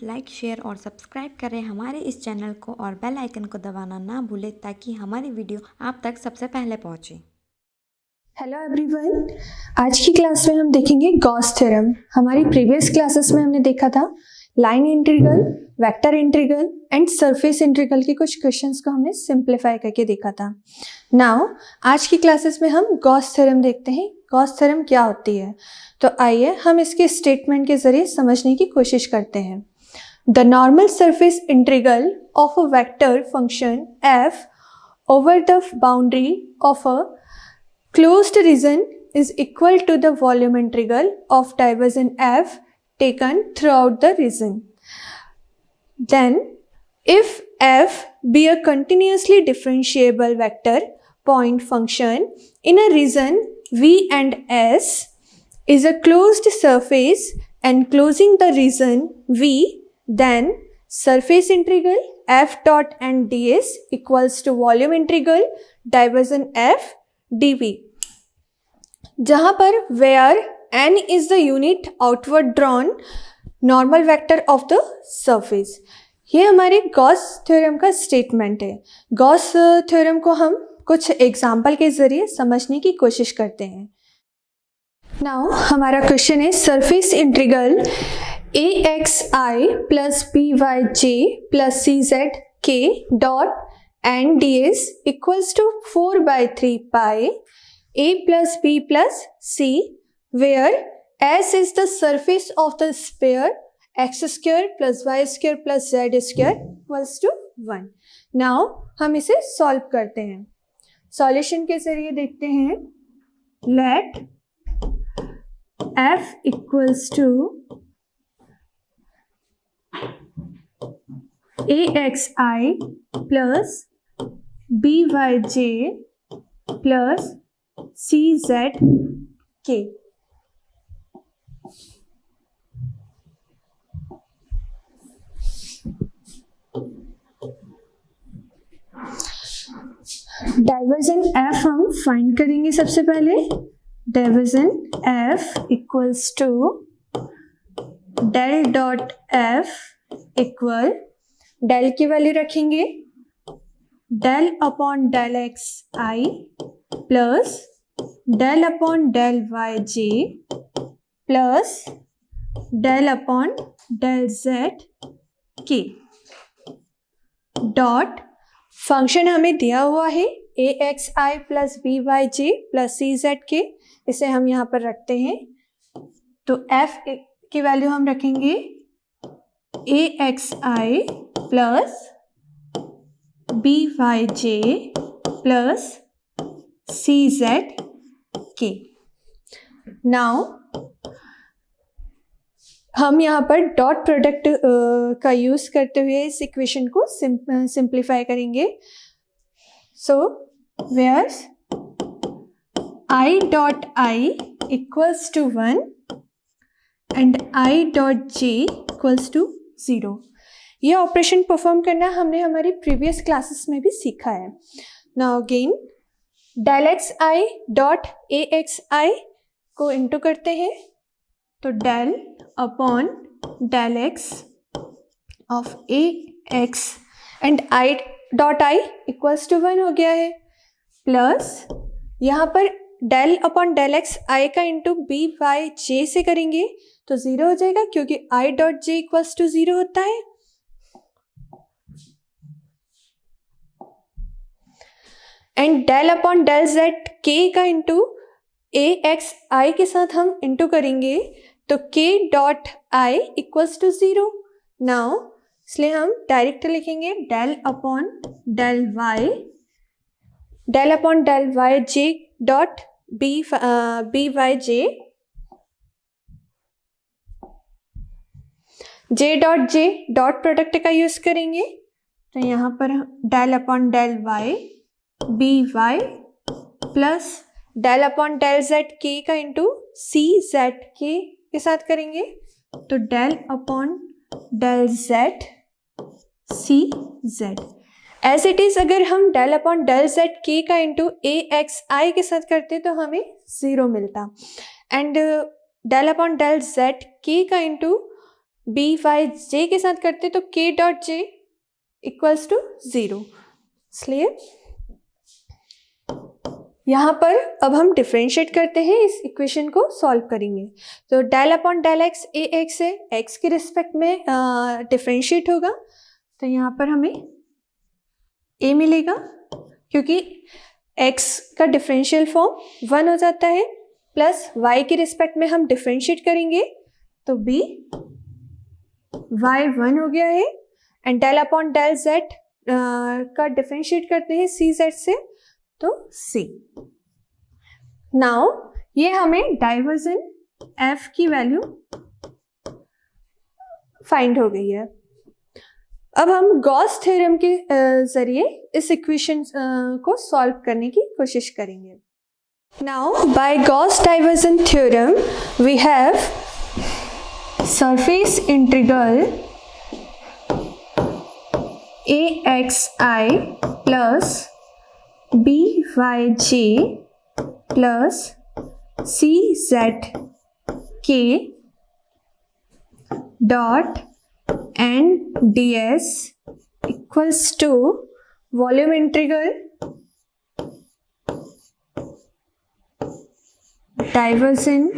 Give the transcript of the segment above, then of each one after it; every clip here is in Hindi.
लाइक, शेयर और सब्सक्राइब करें हमारे इस चैनल को और बेल आइकन को दबाना ना भूलें ताकि हमारी वीडियो आप तक सबसे पहले पहुंचे। हेलो एवरीवन, आज की क्लास में हम देखेंगे गॉस थ्योरम। हमारी प्रीवियस क्लासेस में हमने देखा था line integral, vector integral and surface integral के कुछ क्वेश्चंस को हमने सिंप्लीफाई करके देखा था। नाउ आज की क्लासेस में हम गॉस थ्योरम देखते हैं। गॉस थ्योरम क्या होती है, तो आइए हम इसके स्टेटमेंट के जरिए समझने की कोशिश करते हैं। The normal surface integral of a vector function f over the boundary of a closed region is equal to the volume integral of diversion f taken throughout the region. Then, if f be a continuously differentiable vector point function in a region V and S is a closed surface enclosing the region V, then surface integral f dot and ds equals to volume integral diversion f dv, जहाँ पर where n is the unit outward drawn normal vector of the surface। ये हमारे गॉस थ्योरम का स्टेटमेंट है। गॉस थ्योरम को हम कुछ एग्जाम्पल के जरिए समझने की कोशिश करते हैं। नाउ हमारा क्वेश्चन है surface integral axi plus byj plus czk dot and ds equals to 4 by 3 pi a plus b plus c, where s is the surface of the sphere x square plus y square plus z square equals to 1। Now हम इसे सॉल्व करते हैं। सॉल्यूशन के जरिए देखते हैं। Let f equals to axi plus byj plus czk। Divergence f हम फाइंड करेंगे। सबसे पहले divergence f equals to del dot f equal, del की वैल्यू रखेंगे del upon del X I plus del upon del Y J plus del upon del Z K dot function हमें दिया हुआ है A X I plus B Y J plus C Z K, इसे हम यहाँ पर रखते हैं। तो एफ की वैल्यू हम रखेंगे ए X I plus B Y J plus C Z के। नाउ हम यहाँ पर डॉट प्रोडक्ट का यूज करते हुए इस इक्वेशन को सिंप्लीफाई करेंगे। So where I dot I equals to 1 and I dot J equals to 0। ये ऑपरेशन परफॉर्म करना हमने हमारी प्रीवियस क्लासेस में भी सीखा है। Now again del X I dot A X I को इंटू करते हैं, तो del upon del X of A X and I dot I equals to 1 हो गया है, प्लस यहाँ पर del upon del X I का इंटू बी वाई जे से करेंगे तो 0 हो जाएगा, क्योंकि I dot J equals to 0 होता है। And del upon del Z K का इंटू ए एक्स आई के साथ हम इंटू करेंगे तो K dot I equals to 0। Now इसलिए हम डायरेक्ट लिखेंगे del upon del Y J dot B Y J dot product का यूज करेंगे, तो यहाँ पर del upon del Y B Y plus del upon del Z K का इंटू सी जेड के साथ करेंगे, तो del upon del Z C Z. As it is अगर हम del upon del Z K का इंटू ए एक्स आई के साथ करते तो हमें 0 मिलता, and del upon del Z K का इंटू बी वाई जे के साथ करते तो K dot J equals to 0। इसलिए यहाँ पर अब हम डिफ्रेंशिएट करते हैं, इस इक्वेशन को सॉल्व करेंगे। तो डेल अपॉन डेल एक्स ए एक्स है, एक्स के रिस्पेक्ट में डिफ्रेंशिएट होगा, तो यहाँ पर हमें ए मिलेगा क्योंकि एक्स का डिफरेंशियल फॉर्म 1 हो जाता है, प्लस वाई के रिस्पेक्ट में हम डिफ्रेंशिएट करेंगे तो बी वाई 1 हो गया है, and del upon del Z का डिफ्रेंशिएट करते हैं सी जेड से तो सी। नाउ ये हमें डाइवर्जन एफ की वैल्यू फाइंड हो गई है। अब हम गॉस थ्योरम के जरिए इस इक्वेशन को सॉल्व करने की कोशिश करेंगे। Now by Gauss divergence theorem we have surface integral A X I plus B Y J plus C Z K dot and D S equals to volume integral divergence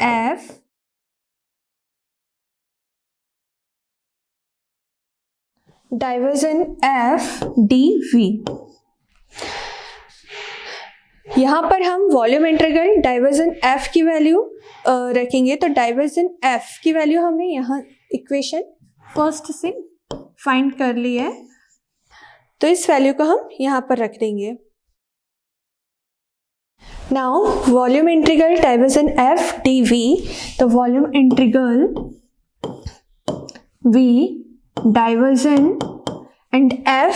F D V. यहाँ पर हम वॉल्यूम इंटीग्रल डाइवर्जन एफ की वैल्यू रखेंगे, तो डाइवर्जन एफ की वैल्यू हमने यहाँ इक्वेशन फर्स्ट से फाइंड कर ली है, तो इस वैल्यू को हम यहाँ पर रख देंगे। Now volume integral divergence F D V, तो volume integral V divergence and F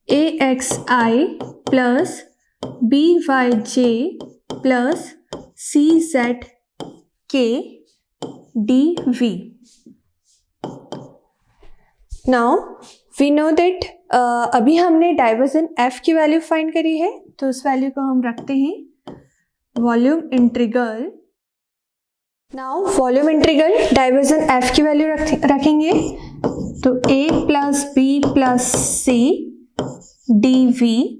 A X I plus B Y J plus C Z K D V. Now we know that अभी हमने डाइवर्जन एफ की वैल्यू फाइंड करी है, तो उस वैल्यू को हम रखते हैं volume integral. Now volume integral divergence F की वैल्यू रखेंगे, तो A plus B plus C D V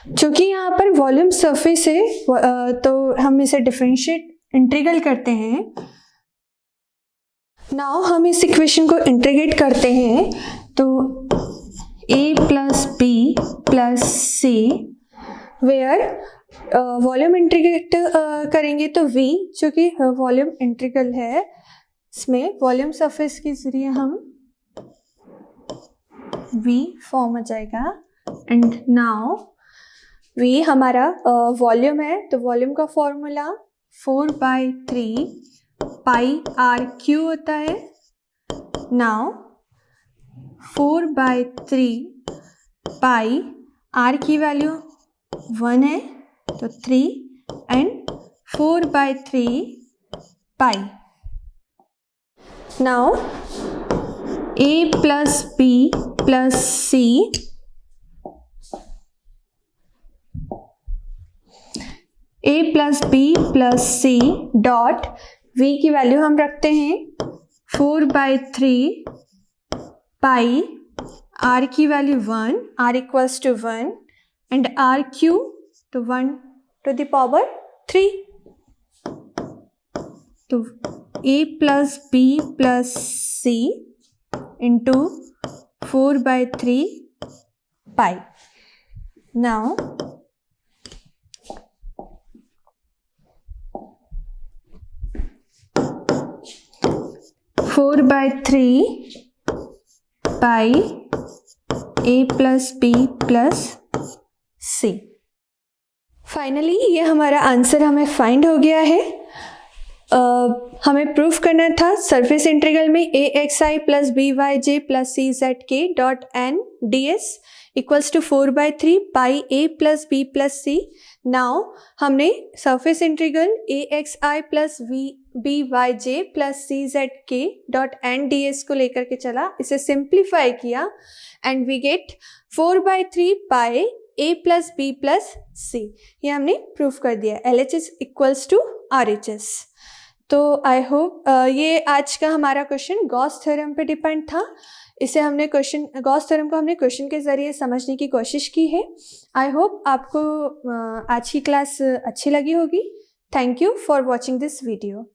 चूँकि यहाँ पर वॉल्यूम सरफेस है तो हम इसे डिफरेंशिएट इंटीग्रल करते हैं। नाउ हम इस इक्वेशन को इंटीग्रेट करते हैं, तो a plus B plus C, where volume integrate करेंगे तो v, जो कि वॉल्यूम इंटीग्रल है, इसमें वॉल्यूम सरफेस के जरिए हम v फॉर्म हो जाएगा, एंड नाउ v हमारा वॉल्यूम है, तो वॉल्यूम का फॉर्मूला 4/3 पाई आर क्यू होता है। नाउ 4/3 पाई आर की वैल्यू 1 है, तो 3 and 4/3 pi. Now a plus B plus C a plus B plus C dot v की वैल्यू हम रखते हैं 4/3 पाई r की value 1, r equals to 1 and r Q तो 1 टू द पावर 3, तो a plus B plus C into 4/3 pi. Now four by three pi A plus B plus C. Finally ये हमारा आंसर हमें फाइंड हो गया है। हमें प्रूफ करना था सरफेस इंटीग्रल में A X I plus B Y J plus C Z K dot N D S equals to 4/3 pi A plus B plus C. Now हमने surface integral A X I plus B Y J plus C Z K dot N D S को लेकर के चला, इसे सिंप्लीफाई किया and we get 4/3 pi A plus B plus C. ये हमने प्रूफ कर दिया L H S equals to R H S. तो आई होप ये आज का हमारा क्वेश्चन गॉस थ्योरम पे डिपेंड था। इसे हमने गॉस थ्योरम को हमने क्वेश्चन के ज़रिए समझने की कोशिश की है। आई होप आपको आज की क्लास अच्छी लगी होगी। Thank you for watching this video.